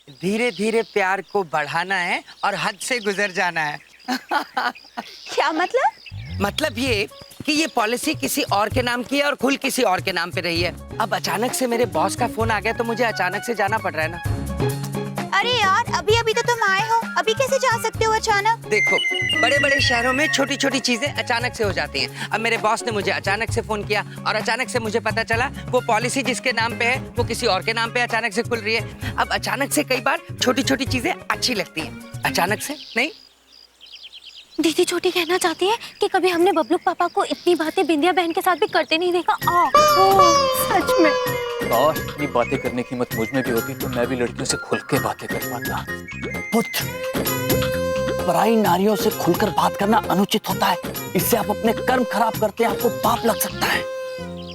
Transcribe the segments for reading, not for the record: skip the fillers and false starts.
धीरे धीरे प्यार को बढ़ाना है और हद से गुजर जाना है। क्या मतलब? मतलब ये कि ये पॉलिसी किसी और के नाम की है और खुल किसी और के नाम पे रही है। अब अचानक से मेरे बॉस का फोन आ गया तो मुझे अचानक से जाना पड़ रहा है ना। अरे यार, अभी अभी तो तुम आए हो, अभी कैसे जा सकते हो अचानक? देखो, बड़े बड़े शहरों में छोटी छोटी चीजें अचानक से हो जाती हैं। अब मेरे बॉस ने मुझे अचानक से फोन किया और अचानक से मुझे पता चला वो पॉलिसी जिसके नाम पे है वो किसी और के नाम पे अचानक से खुल रही है। अब अचानक से कई बार छोटी छोटी चीजें अच्छी लगती हैं, अचानक से नहीं। दीदी छोटी कहना चाहती है कि कभी हमने बबलू पापा को इतनी बातें बिंदिया बहन के साथ भी करते नहीं देखा। सच में। काश इतनी बातें करने की हिम्मत मुझ में भी होती तो मैं भी लड़कियों से खुल के बातें कर पाता। पुत्र, पराई नारियों से खुलकर बात करना अनुचित होता है। इससे आप अपने कर्म खराब करते हैं, आपको पाप लग सकता है।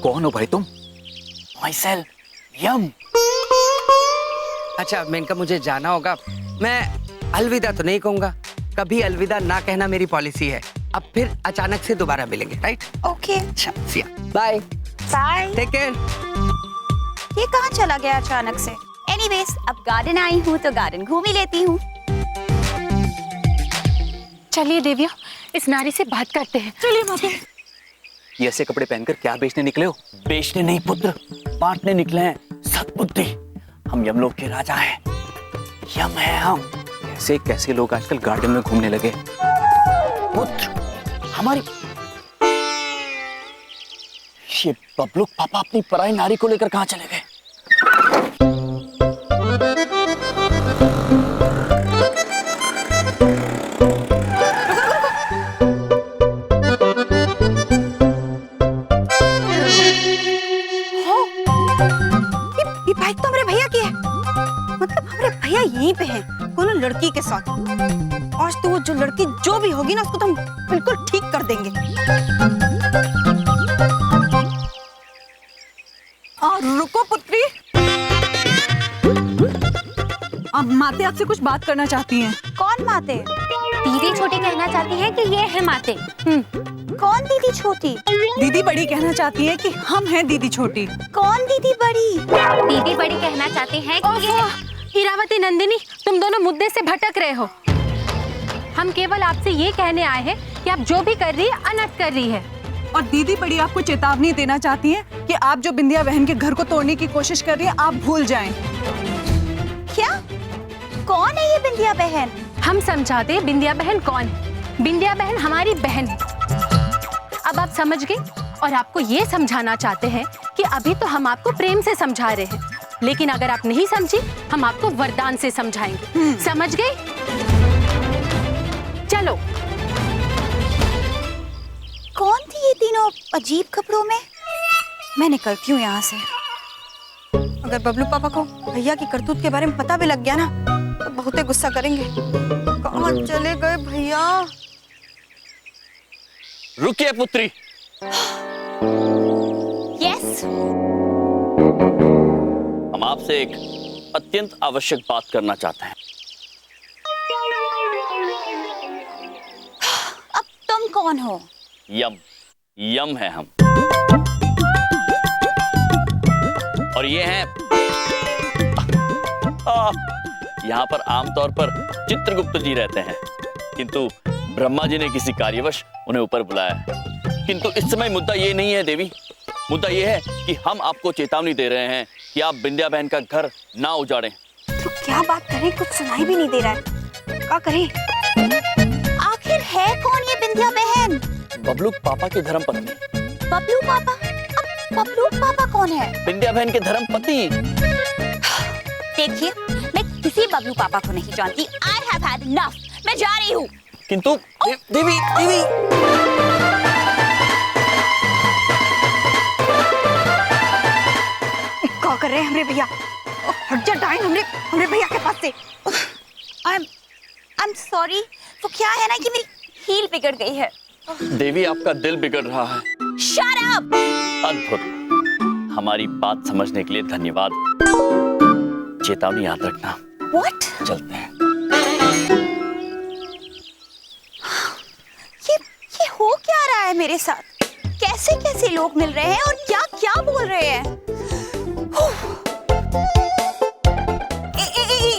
कौन हो भाई तुम? माइसेल्फ, यम। अच्छा मेनका, मुझे जाना होगा। मैं अलविदा तो नहीं कहूंगा, कभी अलविदा ना कहना मेरी पॉलिसी है। अब फिर अचानक से दोबारा मिलेंगे, राइट? ओके, अच्छा, बाय बाय। Take care. ये कहाँ चला गया अचानक से? एनीवेज, अब गार्डन आई हूँ तो गार्डन घूम ही लेती हूँ। चलिए देविया, इस नारी से बात करते हैं। चलिए माता। ये ऐसे कपड़े पहनकर क्या बेचने निकले हो? बेचने नहीं पुत्र, बांटने निकले हैं। सद्बुद्धि, हम यमलोक के राजा हैं, यम है हम। ऐसे कैसे लोग आजकल गार्डन में घूमने लगे? पुत्र, हमारी ये बबलू पापा अपनी पराई नारी को लेकर कहाँ चले गए? ये बाइक तो हमारे भैया की है। मतलब हमारे भैया यहीं पे हैं, कोनो लड़की के साथ। आज तो वो जो लड़की जो भी होगी ना, उसको तो हम बिल्कुल ठीक कर देंगे। रुको पुत्री, अब माते आपसे कुछ बात करना चाहती हैं। कौन माते? दीदी छोटी कहना चाहती है कि ये है माते। कौन दीदी छोटी? दीदी बड़ी कहना चाहती है कि हम हैं दीदी छोटी। कौन दीदी बड़ी? दीदी बड़ी कहना चाहती है कि ये हीरावती नंदिनी, तुम दोनों मुद्दे से भटक रहे हो। हम केवल आपसे ये कहने आए हैं कि आप जो भी कर रही है अनर्थ कर रही है। और दीदी बड़ी आपको चेतावनी देना चाहती हैं कि आप जो बिंदिया बहन के घर को तोड़ने की कोशिश कर रही हैं, आप भूल जाएं। क्या? कौन है ये बिंदिया बहन? हम समझाते हैं बिंदिया बहन कौन है। बिंदिया बहन हमारी बहन है। अब आप समझ गए और आपको ये समझाना चाहते हैं कि अभी तो हम आपको प्रेम से समझा रहे हैं, लेकिन अगर आप नहीं समझी हम आपको वरदान से समझाएंगे। समझ गए? चलो। कौन थी ये तीनों अजीब कपड़ों में? मैं निकलती हूँ यहाँ से। अगर बबलू पापा को भैया की करतूत के बारे में पता भी लग गया ना तो बहुत गुस्सा करेंगे। कहाँ चले गए भैया? रुकिए पुत्री। यस। हम आपसे एक अत्यंत आवश्यक बात करना चाहते हैं। अब तुम कौन हो? यम है हम। और ये हैं यहाँ पर आमतौर पर चित्रगुप्त जी रहते हैं, किंतु ब्रह्मा जी ने किसी कार्यवश उन्हें ऊपर बुलाया है। किंतु इस समय मुद्दा ये नहीं है देवी, मुद्दा ये है कि हम आपको चेतावनी दे रहे हैं कि आप बिंदिया बहन का घर ना उजाड़ें। तो क्या बात करें, कुछ सुनाई भी नहीं दे रहा है। क्या करें? आखिर है कौन ये बिंदिया बहन? बबलू पापा की धर्मपत्नी। बबलू पापा? अब बबलू पापा कौन है? बिंदिया बहन के धर्मपति। देखिए, मैं किसी बबलू पापा को नहीं जानती। I have had enough। मैं जा रही हूँ। किंतु देवी, देवी। क्या कर रहे हैं हमरे भैया? हट जा डाइन हमरे भैया के पास से। I'm sorry। वो क्या है ना कि मेरी हील बिगड़ गई है। देवी आपका दिल बिगड़ रहा है। Shut up! अद्भुत। हमारी बात समझने के लिए धन्यवाद। चेतावनी याद रखना। What? चलते हैं। ये हो क्या रहा है मेरे साथ? कैसे कैसे लोग मिल रहे हैं और क्या क्या बोल रहे हैं?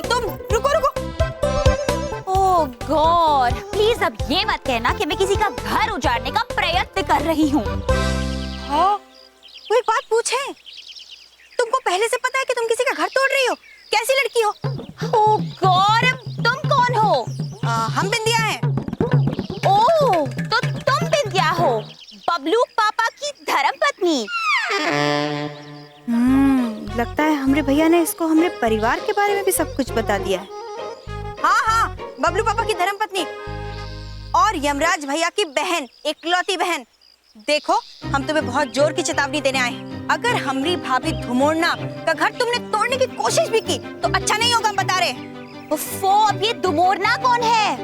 तुम गॉड, प्लीज अब ये मत कहना कि मैं किसी का घर उजाड़ने का प्रयत्न कर रही हूँ। हाँ, वो एक बात पूछे, तुमको पहले से पता है कि तुम किसी का घर तोड़ रही हो? कैसी लड़की हो? ओह गॉड, तुम कौन हो? हम बिंदिया हैं। ओह, तो तुम बिंदिया हो, बबलू पापा की धर्मपत्नी। लगता है हमरे भैया ने इसको हमरे परिवार के बारे में भी सब कुछ बता दिया है। हाँ हाँ, बबलू पापा की धर्मपत्नी और यमराज भैया की बहन, इकलौती बहन। देखो, हम तुम्हें बहुत जोर की चेतावनी देने आए हैं। अगर हमरी भाभी धुमोड़ना का घर तुमने तोड़ने की कोशिश भी की तो अच्छा नहीं होगा, हम बता रहे। उफ़्फ़ो, अब ये धुमोड़ना कौन है?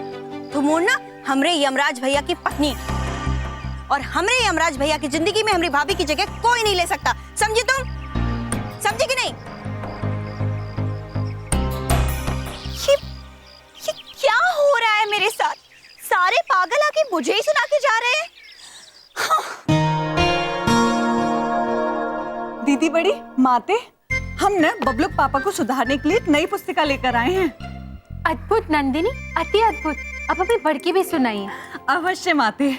धुमोड़ना हमरे यमराज भैया की पत्नी, और हमरे यमराज भैया की जिंदगी में हमरी भाभी की जगह कोई नहीं ले सकता। समझी तुम? समझी कि नहीं? ये क्या हो रहा है मेरे साथ? सारे पागल आके मुझे ही सुना के जा रहे हैं। दीदी बड़ी, माते, हम न बबलू पापा को सुधारने के लिए एक नई पुस्तिका लेकर आए हैं। अद्भुत नंदिनी, अति अद्भुत। अब अभी बढ़ के भी सुनाइए। अवश्य माते।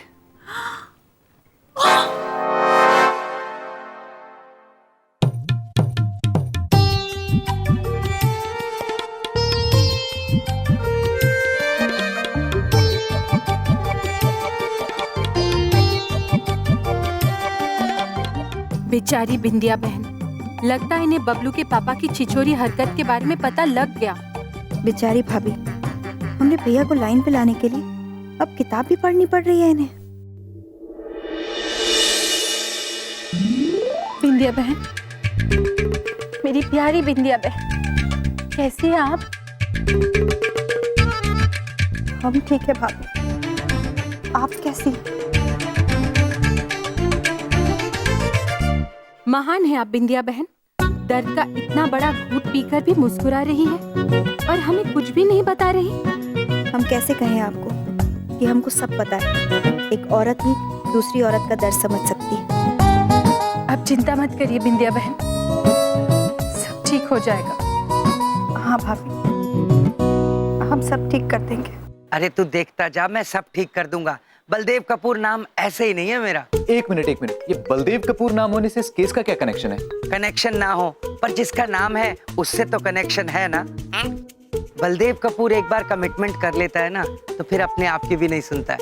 बेचारी बिंदिया बहन, लगता है इन्हें बबलू के पापा की छिछोरी हरकत के बारे में पता लग गया। बेचारी भाभी, हमने भैया को लाइन पे लाने के लिए अब किताब भी पढ़नी पड़ रही है इन्हें। बिंदिया बहन, मेरी प्यारी बिंदिया बहन, कैसी हैं आप? हम ठीक है भाभी, आप कैसी हैं? महान है आप बिंदिया बहन। दर्द का इतना बड़ा घूंट पीकर भी मुस्कुरा रही है और हमें कुछ भी नहीं बता रही। हम कैसे कहें आपको कि हमको सब पता है। एक औरत ही दूसरी औरत का दर्द समझ सकती है। अब चिंता मत करिए बिंदिया बहन, सब ठीक हो जाएगा। हाँ भाभी, हम सब ठीक कर देंगे। अरे तू देखता जा, मैं सब ठीक कर दूंगा। बलदेव कपूर नाम ऐसे ही नहीं है मेरा। एक मिनट, ये बलदेव कपूर नाम होने से इस केस का क्या कनेक्शन है? कनेक्शन ना हो पर जिसका नाम है उससे तो कनेक्शन है ना। बलदेव कपूर एक बार कमिटमेंट कर लेता है ना तो फिर अपने आप की भी नहीं सुनता है।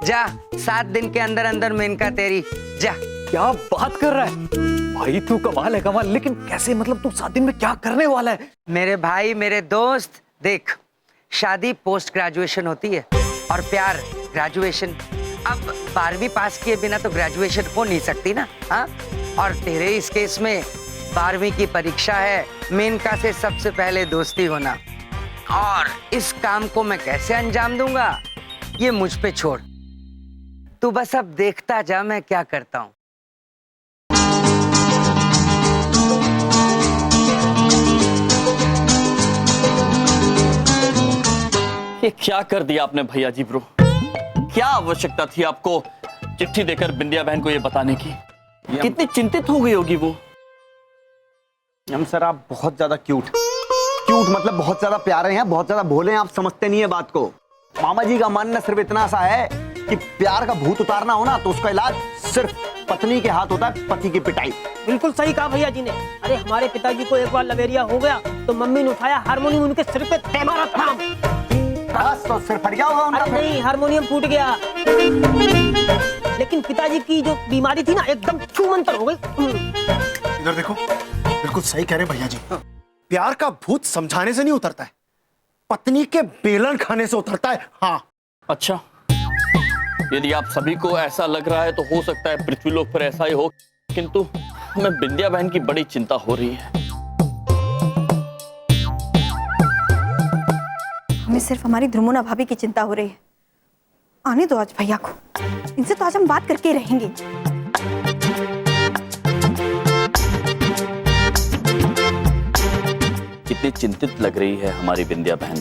जा, 7 दिन के अंदर अंदर मेनका तेरी, जा। क्या बात कर रहा है भाई, तू कमाल है कमाल। लेकिन कैसे, मतलब तू 7 दिन में क्या करने वाला है? मेरे भाई, मेरे दोस्त, देख, शादी पोस्ट ग्रेजुएशन होती है और प्यार ग्रेजुएशन। अब 12वीं पास किए बिना तो ग्रेजुएशन हो नहीं सकती ना। हाँ, और तेरे इस केस में 12वीं की परीक्षा है। मेनका से सबसे पहले दोस्ती होना, और इस काम को मैं कैसे अंजाम दूंगा ये मुझ पे छोड़। तू बस अब देखता जा मैं क्या करता हूँ। ये क्या कर दिया आपने भैया जी ब्रो? क्या आवश्यकता थी आपको चिट्ठी देकर बिंदिया बहन को ये बताने की? कितनी चिंतित हो गई होगी वो। हम सर, आप बहुत ज्यादा क्यूट मतलब बहुत ज्यादा प्यारे हैं, बहुत ज्यादा भोले हैं, आप समझते नहीं है बात को। मामा जी का मानना सिर्फ इतना सा है कि प्यार का भूत उतारना हो ना तो उसका इलाज सिर्फ पत्नी के हाथ होता है, पति की पिटाई। बिल्कुल सही कहा भैया जी ने। अरे हमारे पिताजी को एक बार लवेरिया हो गया तो मम्मी ने उठाया हारमोनियम, उनके सिर पे दे मारा था। बस तो सिर फट गया होगा उनका। अरे नहीं, हारमोनियम फूट गया। लेकिन पिताजी की जो बीमारी थी ना, एकदम छूमंतर हो गई। इधर देखो, बिल्कुल सही कह रहे भैया जी। प्यार का भूत समझाने से नहीं उतरता है, पत्नी के बेलन खाने से उतरता है। हाँ। अच्छा, यदि आप सभी को ऐसा लग रहा है तो हो सकता है पृथ्वीलोक पर ऐसा ही हो, किंतु हमें बिंदिया बहन की बड़ी चिंता हो रही है। हमें सिर्फ हमारी ध्रुमोना भाभी की चिंता हो रही है। आने दो आज भैया को, इनसे तो आज हम बात करके ही रहेंगे। कितनी चिंतित लग रही है हमारी बिंदिया बहन।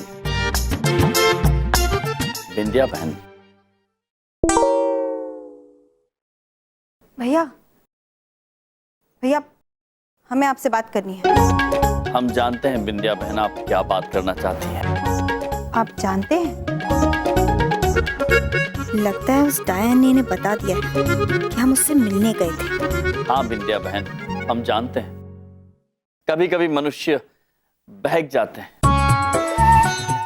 बिंदिया बहन, भैया भैया, हमें आपसे बात करनी है। हम जानते हैं बिंदिया बहन आप क्या बात करना चाहती हैं। आप जानते हैं, लगता है उस डायन ने बता दिया कि हम उससे मिलने गए थे। हाँ बिंदिया बहन, हम जानते हैं कभी कभी मनुष्य बहक जाते हैं,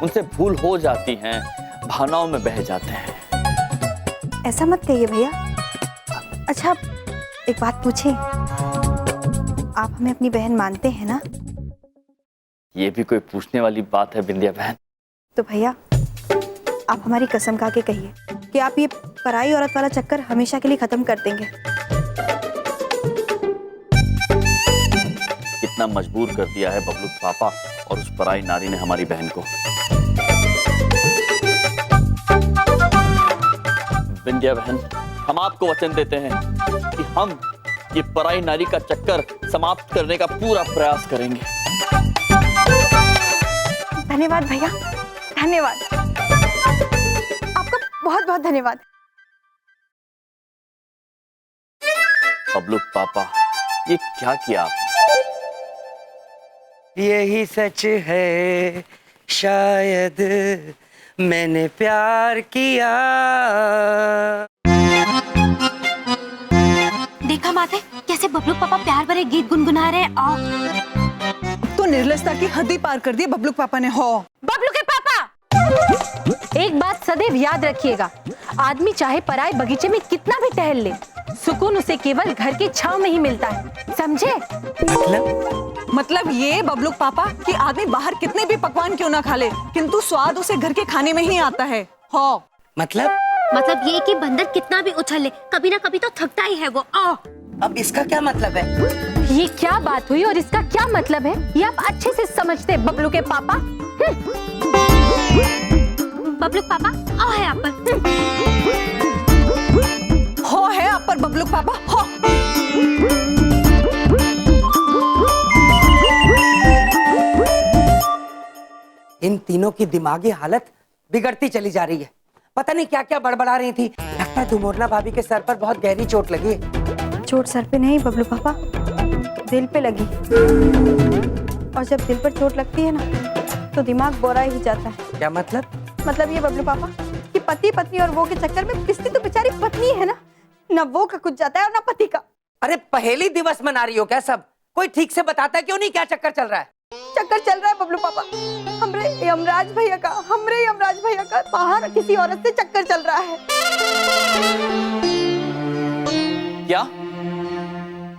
उनसे भूल हो जाती है, भावनाओं में बह जाते हैं। ऐसा मत कहिए भैया। अच्छा एक बात पूछे, आप हमें अपनी बहन मानते हैं ना? ये भी कोई पूछने वाली बात है बिंदिया बहन? तो भैया आप हमारी कसम खा के कहिए कि आप ये पराई औरत वाला चक्कर हमेशा के लिए खत्म कर देंगे। कितना मजबूर कर दिया है बबलू पापा और उस पराई नारी ने हमारी बहन को। बिंदिया बहन, हम आपको वचन देते हैं कि हम ये पराई नारी का चक्कर समाप्त करने का पूरा प्रयास करेंगे। धन्यवाद भैया, धन्यवाद, आपका बहुत बहुत धन्यवाद। बबलू पापा, ये क्या किया आपने? यही सच है शायद मैंने प्यार किया। देखा माते कैसे बबलू पापा प्यार भरे गीत गुनगुना रहे हैं। आओ, तो निर्लजता की हद ही पार कर दी बबलू पापा ने। हो बबलू के पापा, एक बात सदैव याद रखिएगा, आदमी चाहे पराए बगीचे में कितना भी टहल ले, सुकून उसे केवल घर की छांव में ही मिलता है, समझे? मतलब ये बबलू पापा कि आदमी बाहर कितने भी पकवान क्यों ना खा ले, किंतु स्वाद उसे घर के खाने में ही आता है। हो मतलब ये कि बंदर कितना भी उछल ले, कभी ना कभी तो थकता ही है वो। आओ, अब इसका क्या मतलब है? ये क्या बात हुई और इसका क्या मतलब है, ये आप अच्छे से समझते हैं बबलू के पापा। बबलू पापा, आओ है आप पर। हो है आप पर बबलू पापा, हो। इन तीनों की दिमागी हालत बिगड़ती चली जा रही है। पता नहीं क्या क्या बड़बड़ा रही थी। लगता है धुमोरना भाभी के सर पर बहुत गहरी चोट लगी है। चोट सर पे नहीं बबलू पापा, दिल पे लगी। और जब दिल पर चोट लगती है ना तो दिमाग बोरा ही जाता है। क्या मतलब? मतलब ये बबलू पापा कि पति पत्नी और वो के चक्कर में पिसती तो बेचारी पत्नी है ना वो का कुछ जाता है और ना पति का। अरे पहेली दिवस मना रही हो क्या सब? कोई ठीक से बताता है क्यों नहीं, क्या चक्कर चल रहा है? चक्कर चल रहा है बबलू पापा, हमरे यमराज भैया का बाहर किसी औरत से चक्कर चल रहा है। क्या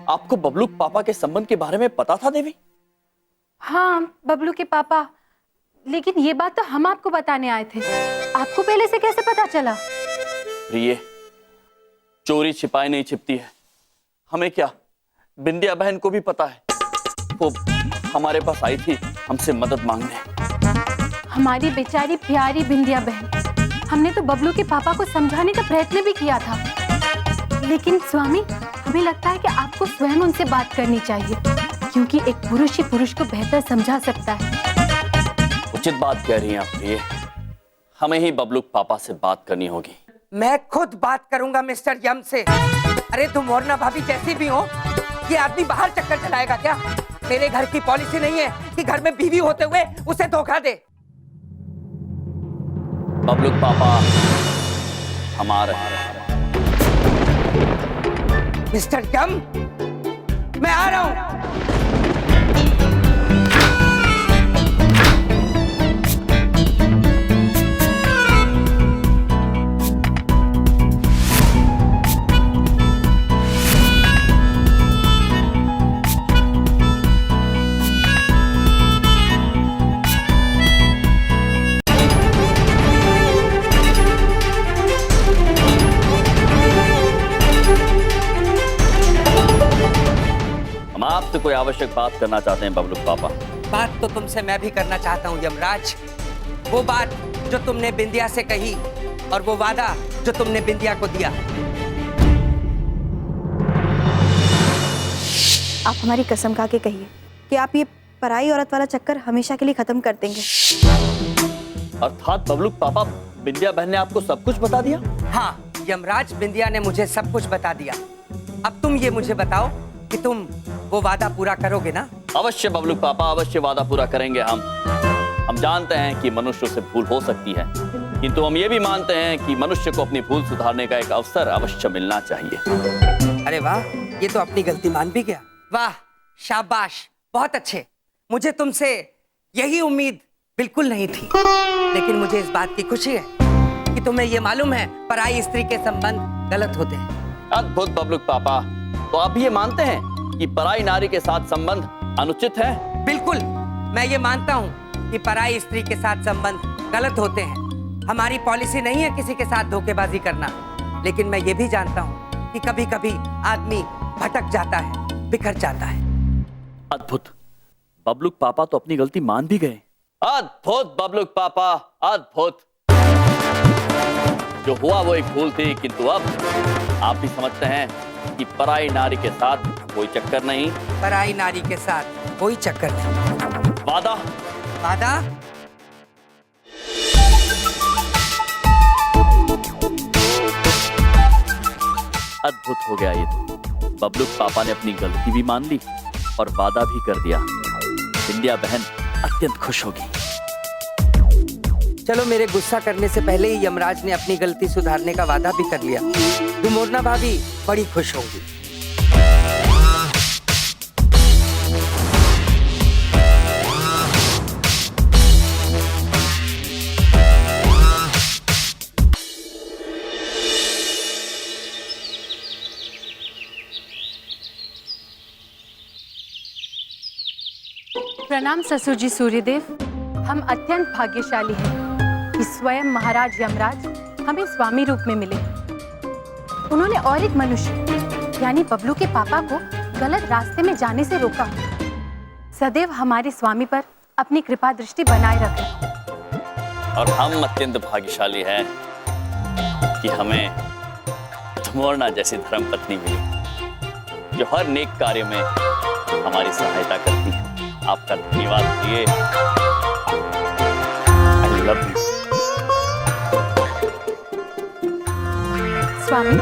आपको बबलू पापा के संबंध के बारे में पता था देवी? हाँ बबलू के पापा, लेकिन ये बात तो हम आपको बताने आए थे, आपको पहले से कैसे पता चला? प्रिय, चोरी छिपाई नहीं छिपती है। हमें क्या, बिंदिया बहन को भी पता है। वो हमारे पास आई थी हमसे मदद मांगने। हमारी बेचारी प्यारी बिंदिया बहन, हमने तो बबलू के पापा को समझाने का प्रयत्न भी किया था, लेकिन स्वामी हमें लगता है कि आपको स्वयं उनसे बात करनी चाहिए, क्योंकि एक पुरुष ही पुरुष को बेहतर समझा सकता है। उचित बात कह रही हैं आप प्रिय, हमें ही बबलू पापा से बात करनी होगी। मैं खुद बात करूंगा मिस्टर यम से। अरे धुमोरना भाभी जैसी भी हो, ये आदमी बाहर चक्कर चलाएगा क्या? मेरे घर की पॉलिसी नहीं है कि घर में बीवी होते हुए उसे धोखा दे। बबलू पापा हमारे मिस्टर यम, मैं आ रहा हूं। आपसे कोई आवश्यक बात करना चाहते हैं बबलू पापा। बात तो तुमसे मैं भी करना चाहता हूँ यमराज। वो बात जो तुमने बिंदिया से कही और वो वादा जो तुमने बिंदिया को दिया। आप हमारी कसम खा के कहिए कि आप ये पराई औरत वाला चक्कर हमेशा के लिए खत्म कर देंगे। अर्थात बबलू पापा, बिंदिया बहन ने आपको सब कुछ बता दिया? हाँ यमराज, बिंदिया ने मुझे सब कुछ बता दिया। अब तुम ये मुझे बताओ कि तुम वो वादा पूरा करोगे ना? अवश्य बबलू पापा, अवश्य वादा पूरा करेंगे हम। हम जानते हैं कि मनुष्य से भूल हो सकती है, किंतु हम ये भी मानते हैं कि मनुष्य को अपनी भूल सुधारने का एक अवसर अवश्य मिलना चाहिए। अरे वाह, ये तो अपनी गलती मान भी गया। वाह, शाबाश, बहुत अच्छे। मुझे तुमसे यही उम्मीद बिल्कुल नहीं थी, लेकिन मुझे इस बात की खुशी है कि तुम्हें ये मालूम है पराई स्त्री के संबंध गलत होते हैं। अद्भुत बबलू पापा, तो आप ये मानते हैं कि पराई नारी के साथ संबंध अनुचित है? बिल्कुल, मैं ये मानता हूँ कि पराई स्त्री के साथ संबंध गलत होते हैं। हमारी पॉलिसी नहीं है किसी के साथ धोखेबाजी करना, लेकिन मैं ये भी जानता हूँ कि कभी कभी आदमी भटक जाता है, बिखर जाता है। अद्भुत, बबलूक पापा तो अपनी गलती मान भी गए। अद्भुत बबलूक पापा, अद्भुत। जो हुआ वो एक भूल थी, किंतु अब आप भी समझते हैं कि पराई नारी के साथ कोई चक्कर नहीं। पराई नारी के साथ कोई चक्कर नहीं। वादा? वादा? अद्भुत हो गया ये तो। बबलूक पापा ने अपनी गलती भी मान ली और वादा भी कर दिया। बिंदिया बहन अत्यंत खुश होगी। चलो, मेरे गुस्सा करने से पहले ही यमराज ने अपनी गलती सुधारने का वादा भी कर लिया। डुमोरना भाभी बड़ी खुश होंगी। प्रणाम ससुर जी सूर्यदेव। हम अत्यंत भाग्यशाली हैं कि स्वयं महाराज यमराज हमें स्वामी रूप में मिले। उन्होंने और एक मनुष्य यानी बबलू के पापा को गलत रास्ते में जाने से रोका। सदैव हमारे स्वामी पर अपनी कृपा दृष्टि बनाए रखें। और हम अत्यंत भाग्यशाली हैं कि हमें डुमोरना जैसी धर्मपत्नी मिली, जो हर नेक कार्य में हमारी सहायता करती है। आपका धन्यवाद दिए। I love you. Swami,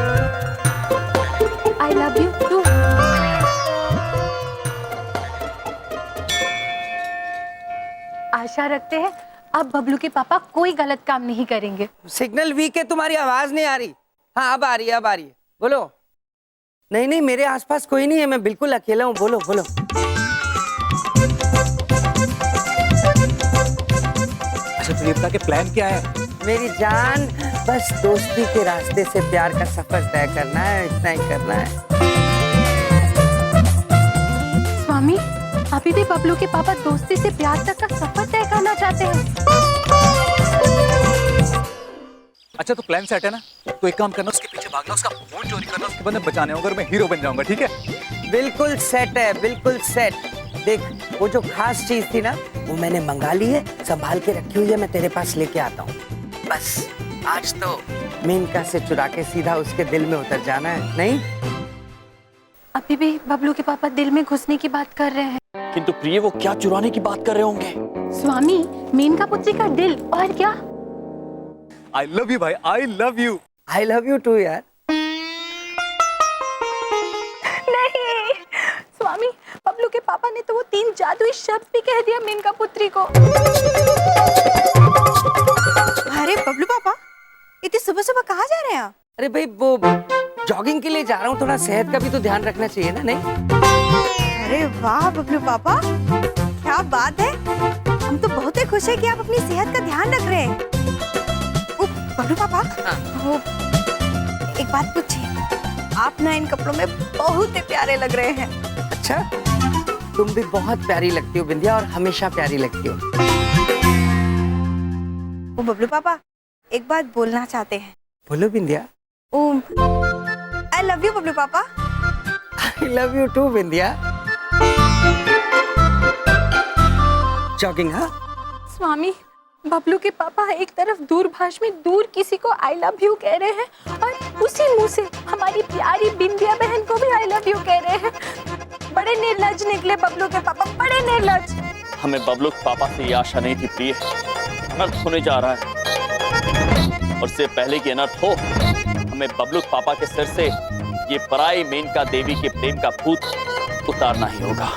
I love you too. आशा रखते हैं अब बबलू के पापा कोई गलत काम नहीं करेंगे। सिग्नल वीक है, तुम्हारी आवाज नहीं आ रही। हाँ, अब आ रही है, अब आ रही है। बोलो। नहीं नहीं, मेरे आसपास कोई नहीं है, मैं बिल्कुल अकेला हूँ। बोलो बोलो। अच्छा, तो ये बता के प्लान क्या है? मेरी जान, बस दोस्ती के रास्ते से प्यार का सफर तय करना है, इतना ही करना है। स्वामी, अभी भी बबलू के पापा दोस्ती से प्यार तक का सफर तय करना चाहते हैं। अच्छा, तो प्लान सेट है ना? तो एक काम करना, उसके पीछे भागना, उसका फोन चोरी करना, उसके बंदे बचाने होंगे और मैं हीरो बन जाऊंगा। ठीक है? बिल्कुल सेट है, बिल्कुल सेट। देख, वो जो खास चीज थी ना, वो मैंने मंगा ली है, संभाल के रखी हुई है, मैं तेरे पास लेके आता हूँ। बस आज तो मेनका से चुरा के सीधा उसके दिल में उतर जाना है। नहीं, अभी भी बबलू के पापा दिल में घुसने की बात कर रहे हैं। किंतु प्रिय, वो क्या चुराने की बात कर रहे होंगे? स्वामी, मेनका पुत्री का दिल, और क्या? आई लव यू भाई, I love you. I love you too यार। नहीं स्वामी, बबलू के पापा ने तो वो 3 जादुई शब्द भी कह दिया मेनका पुत्री को। अरे बबलू पापा, इतनी सुबह सुबह कहाँ जा रहे हैं आप? अरे भाई, वो जॉगिंग के लिए जा रहा हूँ, थोड़ा सेहत का भी तो ध्यान रखना चाहिए ना। नहीं? अरे वाह बबलू पापा, क्या बात है। हम तो बहुत ही खुश है कि आप अपनी सेहत का ध्यान रख रहे हैं। ओ, बबलू पापा, वो एक बात पूछिए, आप ना इन कपड़ों में बहुत ही प्यारे लग रहे हैं। अच्छा, तुम भी बहुत प्यारी लगती हो बिंदिया, और हमेशा प्यारी लगती हो। ओ बबलू पापा, एक बात बोलना चाहते हैं। बोलो Bindiya. I love you Bablu पापा। I love you too Bindiya. Jogging? हाँ स्वामी, बबलू के पापा एक तरफ दूरभाष में दूर किसी को आई लव यू कह रहे हैं, और उसी मुंह से हमारी प्यारी बिंदिया बहन को भी आई लव यू कह रहे हैं। बड़े निर्लज निकले बबलू के पापा, बड़े निर्लज। हमें बबलू के पापा से ये आशा नहीं थी प्रिय। अनर्थ होने जा रहा है, और इससे पहले कि अनर्थ हो, हमें बबलू के पापा के सिर से ये पराई मेनका देवी के प्रेम का भूत उतारना ही होगा।